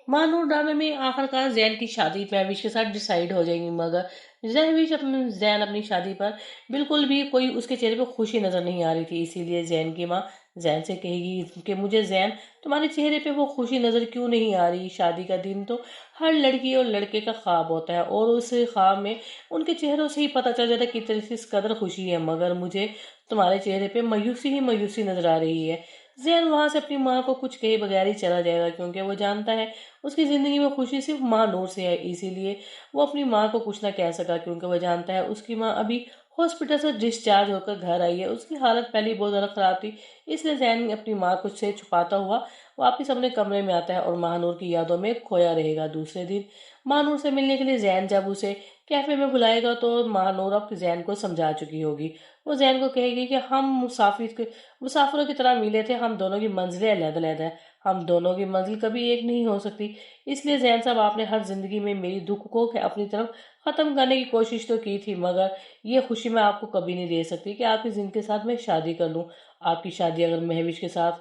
मानूर ड्रामे में आखिरकार जैन की शादी महविश के साथ डिसाइड हो जाएगी, मगर जैन अपनी शादी पर बिल्कुल भी कोई उसके चेहरे पे खुशी नजर नहीं आ रही थी। इसीलिए जैन की माँ जैन से कहेगी कि मुझे जैन, तुम्हारे चेहरे पे वो खुशी नजर क्यों नहीं आ रही? शादी का दिन तो हर लड़की और लड़के का ख्वाब होता है, और उस ख्वाब में उनके चेहरों से ही पता चल जाता है कितनी किस कदर खुशी है, मगर मुझे तुम्हारे चेहरे पे मायूसी ही मायूसी नजर आ रही है। जैन वहां से अपनी माँ को कुछ कहे बगैर ही चला जाएगा, क्योंकि वो जानता है उसकी जिंदगी में खुशी सिर्फ माँ नूर से है। इसीलिए वो अपनी माँ को कुछ ना कह सका, क्योंकि वो जानता है उसकी माँ अभी हॉस्पिटल से डिस्चार्ज होकर घर आई है। उसकी हालत पहले ही बहुत ज्यादा खराब थी। इसलिए जैन अपनी माँ को से छुपाता हुआ वापिस अपने कमरे में आता है और महानूर की यादों में खोया रहेगा। दूसरे दिन महानूर से मिलने के लिए जैन जब उसे कैफे में बुलाएगा, तो महानूर अब जैन को समझा चुकी होगी। वो जैन को कहेगी कि हम मुसाफिरों की तरह मिले थे, हम दोनों की मंजिलें अलग-अलग हैं, हम दोनों की मंजिल कभी एक नहीं हो सकती। इसलिए जैन साहब, आपने हर जिंदगी में मेरी दुख को अपनी तरफ खत्म करने की कोशिश तो की थी, मगर ये खुशी मैं आपको कभी नहीं दे सकती कि आपकी जिंदगी के साथ मैं शादी कर लूं। आपकी शादी अगर महविश के साथ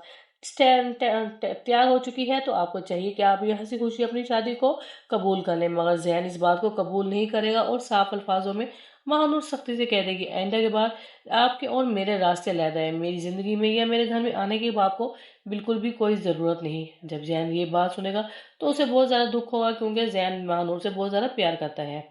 त्याग हो चुकी है, तो आपको चाहिए कि आप ये हंसी खुशी अपनी शादी को कबूल कर लें। मगर जैन इस बात को कबूल नहीं करेगा और साफ अल्फाजों में महानूर सख्ती से कह देगी, आइंदा के बाद आपके और मेरे रास्ते अलग हैं। मेरी जिंदगी में या मेरे घर में आने की आपको बिल्कुल भी कोई जरूरत नहीं। जब जैन ये बात सुनेगा तो उसे बहुत ज्यादा दुख होगा, क्योंकि जैन महानूर से बहुत ज्यादा प्यार करता है।